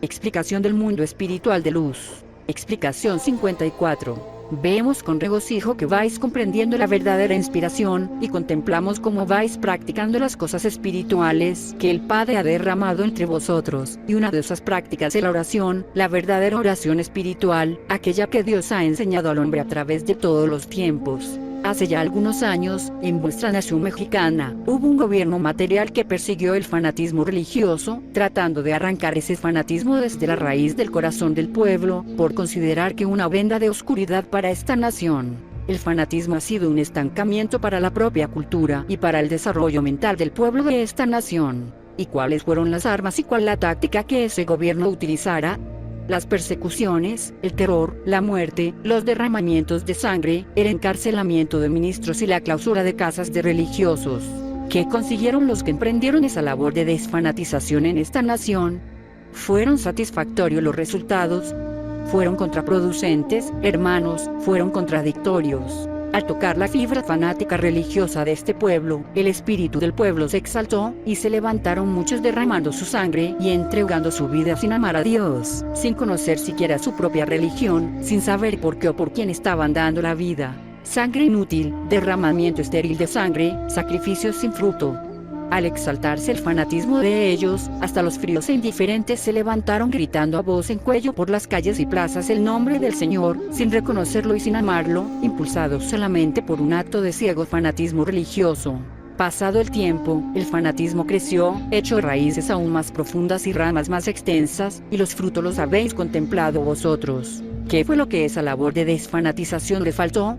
Explicación del mundo espiritual de luz. Explicación 54. Vemos con regocijo que vais comprendiendo la verdadera inspiración, y contemplamos cómo vais practicando las cosas espirituales que el Padre ha derramado entre vosotros, y una de esas prácticas es la oración, la verdadera oración espiritual, aquella que Dios ha enseñado al hombre a través de todos los tiempos. Hace ya algunos años, en vuestra nación mexicana, hubo un gobierno material que persiguió el fanatismo religioso, tratando de arrancar ese fanatismo desde la raíz del corazón del pueblo, por considerar que una venda de oscuridad para esta nación. El fanatismo ha sido un estancamiento para la propia cultura y para el desarrollo mental del pueblo de esta nación. ¿Y cuáles fueron las armas y cuál la táctica que ese gobierno utilizara? Las persecuciones, el terror, la muerte, los derramamientos de sangre, el encarcelamiento de ministros y la clausura de casas de religiosos. ¿Qué consiguieron los que emprendieron esa labor de desfanatización en esta nación? ¿Fueron satisfactorios los resultados? ¿Fueron contraproducentes, hermanos? ¿Fueron contradictorios? Al tocar la fibra fanática religiosa de este pueblo, el espíritu del pueblo se exaltó, y se levantaron muchos derramando su sangre y entregando su vida sin amar a Dios, sin conocer siquiera su propia religión, sin saber por qué o por quién estaban dando la vida. Sangre inútil, derramamiento estéril de sangre, sacrificios sin fruto. Al exaltarse el fanatismo de ellos, hasta los fríos e indiferentes se levantaron gritando a voz en cuello por las calles y plazas el nombre del Señor, sin reconocerlo y sin amarlo, impulsados solamente por un acto de ciego fanatismo religioso. Pasado el tiempo, el fanatismo creció, echó raíces aún más profundas y ramas más extensas, y los frutos los habéis contemplado vosotros. ¿Qué fue lo que esa labor de desfanatización le faltó?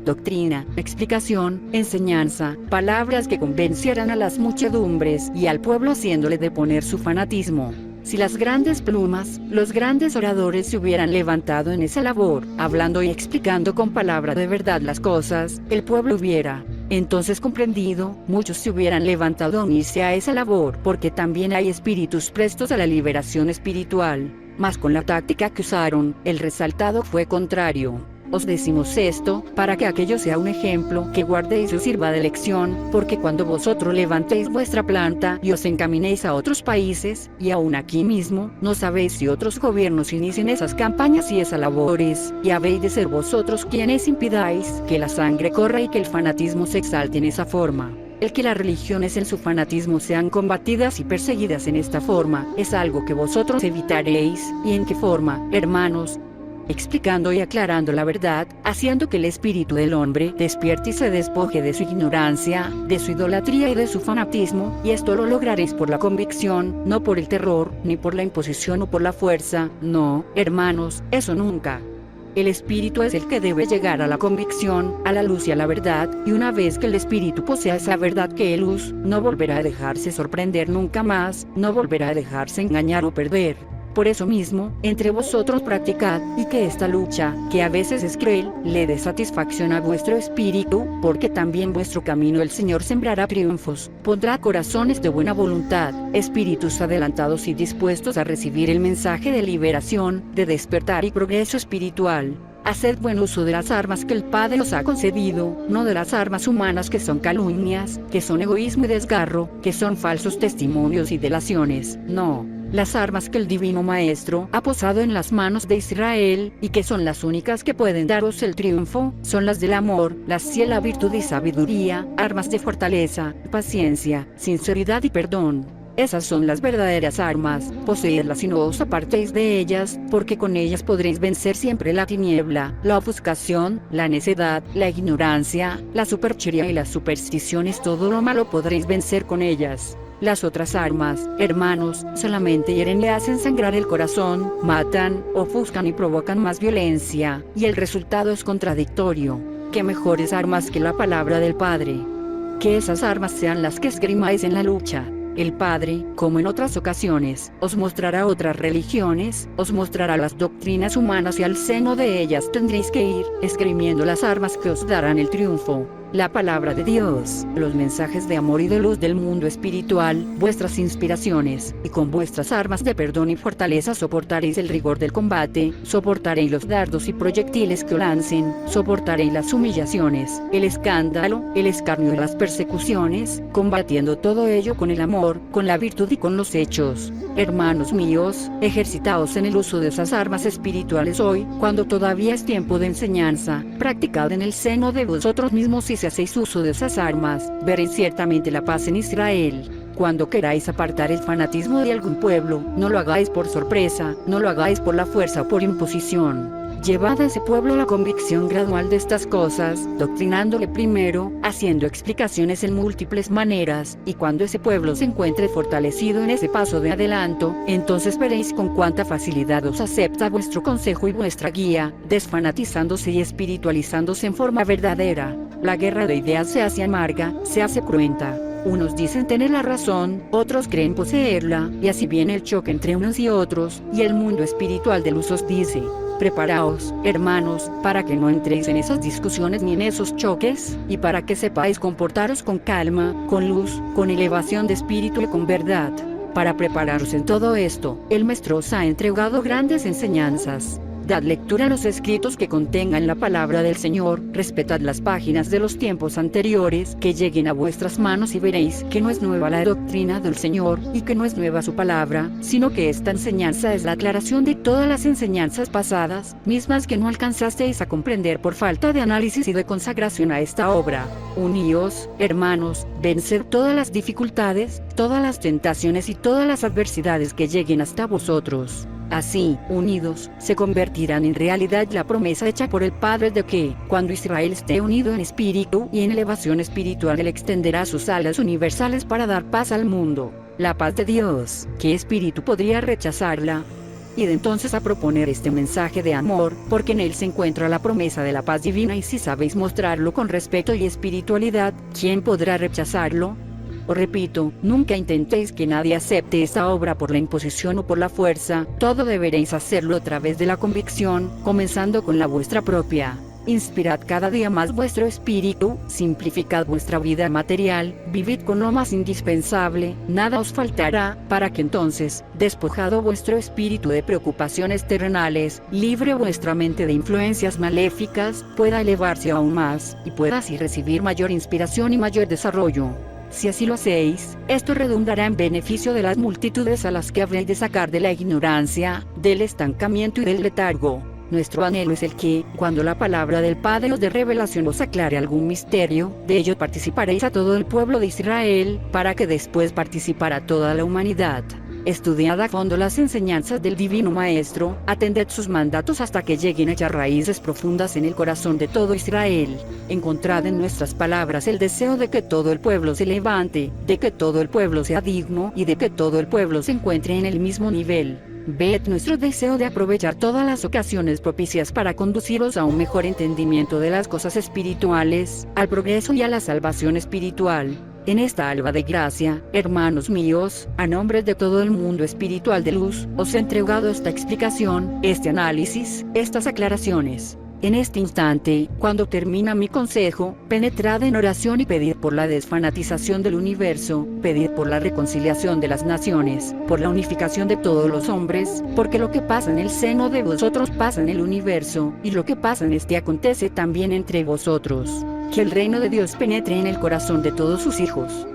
Doctrina, explicación, enseñanza, palabras que convencieran a las muchedumbres y al pueblo haciéndole deponer su fanatismo. Si las grandes plumas, los grandes oradores se hubieran levantado en esa labor, hablando y explicando con palabra de verdad las cosas, el pueblo hubiera entonces comprendido, muchos se hubieran levantado a unirse a esa labor, porque también hay espíritus prestos a la liberación espiritual. Mas con la táctica que usaron, el resultado fue contrario. Os decimos esto, para que aquello sea un ejemplo que guardéis y os sirva de lección, porque cuando vosotros levantéis vuestra planta y os encaminéis a otros países, y aún aquí mismo, no sabéis si otros gobiernos inicien esas campañas y esas labores, y habéis de ser vosotros quienes impidáis que la sangre corra y que el fanatismo se exalte en esa forma. El que las religiones en su fanatismo sean combatidas y perseguidas en esta forma, es algo que vosotros evitaréis. ¿Y en qué forma, hermanos? Explicando y aclarando la verdad, haciendo que el espíritu del hombre despierte y se despoje de su ignorancia, de su idolatría y de su fanatismo, y esto lo lograréis por la convicción, no por el terror, ni por la imposición o por la fuerza. No, hermanos, eso nunca. El espíritu es el que debe llegar a la convicción, a la luz y a la verdad, y una vez que el espíritu posea esa verdad que es luz, no volverá a dejarse sorprender nunca más, no volverá a dejarse engañar o perder. Por eso mismo, entre vosotros practicad, y que esta lucha, que a veces es cruel, le dé satisfacción a vuestro espíritu, porque también vuestro camino el Señor sembrará triunfos, pondrá corazones de buena voluntad, espíritus adelantados y dispuestos a recibir el mensaje de liberación, de despertar y progreso espiritual. Haced buen uso de las armas que el Padre os ha concedido, no de las armas humanas que son calumnias, que son egoísmo y desgarro, que son falsos testimonios y delaciones, no. Las armas que el Divino Maestro ha posado en las manos de Israel, y que son las únicas que pueden daros el triunfo, son las del amor, la ciega virtud y sabiduría, armas de fortaleza, paciencia, sinceridad y perdón. Esas son las verdaderas armas, poseedlas y no os apartéis de ellas, porque con ellas podréis vencer siempre la tiniebla, la ofuscación, la necedad, la ignorancia, la superchería y las supersticiones. Todo lo malo podréis vencer con ellas. Las otras armas, hermanos, solamente hieren y hacen sangrar el corazón, matan, ofuscan y provocan más violencia, y el resultado es contradictorio. ¿Qué mejores armas que la palabra del Padre? Que esas armas sean las que esgrimáis en la lucha. El Padre, como en otras ocasiones, os mostrará otras religiones, os mostrará las doctrinas humanas y al seno de ellas tendréis que ir, esgrimiendo las armas que os darán el triunfo. la palabra de Dios, los mensajes de amor y de luz del mundo espiritual, vuestras inspiraciones, y con vuestras armas de perdón y fortaleza soportaréis el rigor del combate, soportaréis los dardos y proyectiles que os lancen, soportaréis las humillaciones, el escándalo, el escarnio y las persecuciones, combatiendo todo ello con el amor, con la virtud y con los hechos. Hermanos míos, ejercitaos en el uso de esas armas espirituales hoy, cuando todavía es tiempo de enseñanza. Practicad en el seno de vosotros mismos y si hacéis uso de esas armas, veréis ciertamente la paz en Israel. Cuando queráis apartar el fanatismo de algún pueblo, no lo hagáis por sorpresa, no lo hagáis por la fuerza o por imposición. Llevad a ese pueblo a la convicción gradual de estas cosas, doctrinándole primero, haciendo explicaciones en múltiples maneras, y cuando ese pueblo se encuentre fortalecido en ese paso de adelanto, entonces veréis con cuánta facilidad os acepta vuestro consejo y vuestra guía, desfanatizándose y espiritualizándose en forma verdadera. La guerra de ideas se hace amarga, se hace cruenta. Unos dicen tener la razón, otros creen poseerla, y así viene el choque entre unos y otros, y el mundo espiritual de luz os dice: preparaos, hermanos, para que no entréis en esas discusiones ni en esos choques, y para que sepáis comportaros con calma, con luz, con elevación de espíritu y con verdad. Para prepararos en todo esto, el Maestro os ha entregado grandes enseñanzas. Dad lectura a los escritos que contengan la palabra del Señor, respetad las páginas de los tiempos anteriores que lleguen a vuestras manos y veréis que no es nueva la doctrina del Señor, y que no es nueva su palabra, sino que esta enseñanza es la aclaración de todas las enseñanzas pasadas, mismas que no alcanzasteis a comprender por falta de análisis y de consagración a esta obra. Uníos, hermanos, venced todas las dificultades, todas las tentaciones y todas las adversidades que lleguen hasta vosotros. Así, unidos, se convertirán en realidad la promesa hecha por el Padre de que, cuando Israel esté unido en espíritu y en elevación espiritual, Él extenderá sus alas universales para dar paz al mundo. La paz de Dios, ¿qué espíritu podría rechazarla? Y de entonces a proponer este mensaje de amor, porque en él se encuentra la promesa de la paz divina, y si sabéis mostrarlo con respeto y espiritualidad, ¿quién podrá rechazarlo? Os repito, nunca intentéis que nadie acepte esta obra por la imposición o por la fuerza, todo deberéis hacerlo a través de la convicción, comenzando con la vuestra propia. Inspirad cada día más vuestro espíritu, simplificad vuestra vida material, vivid con lo más indispensable, nada os faltará, para que entonces, despojado vuestro espíritu de preocupaciones terrenales, libre vuestra mente de influencias maléficas, pueda elevarse aún más, y pueda así recibir mayor inspiración y mayor desarrollo. Si así lo hacéis, esto redundará en beneficio de las multitudes a las que habréis de sacar de la ignorancia, del estancamiento y del letargo. Nuestro anhelo es el que, cuando la palabra del Padre os de revelación os aclare algún misterio, de ello participaréis a todo el pueblo de Israel, para que después participara toda la humanidad. Estudiad a fondo las enseñanzas del Divino Maestro, atended sus mandatos hasta que lleguen a echar raíces profundas en el corazón de todo Israel. Encontrad en nuestras palabras el deseo de que todo el pueblo se levante, de que todo el pueblo sea digno y de que todo el pueblo se encuentre en el mismo nivel. Ved nuestro deseo de aprovechar todas las ocasiones propicias para conduciros a un mejor entendimiento de las cosas espirituales, al progreso y a la salvación espiritual. En esta alba de gracia, hermanos míos, a nombre de todo el mundo espiritual de luz, os he entregado esta explicación, este análisis, estas aclaraciones. En este instante, cuando termina mi consejo, penetrad en oración y pedid por la desfanatización del universo, pedid por la reconciliación de las naciones, por la unificación de todos los hombres, porque lo que pasa en el seno de vosotros pasa en el universo, y lo que pasa en este acontece también entre vosotros. Que el reino de Dios penetre en el corazón de todos sus hijos.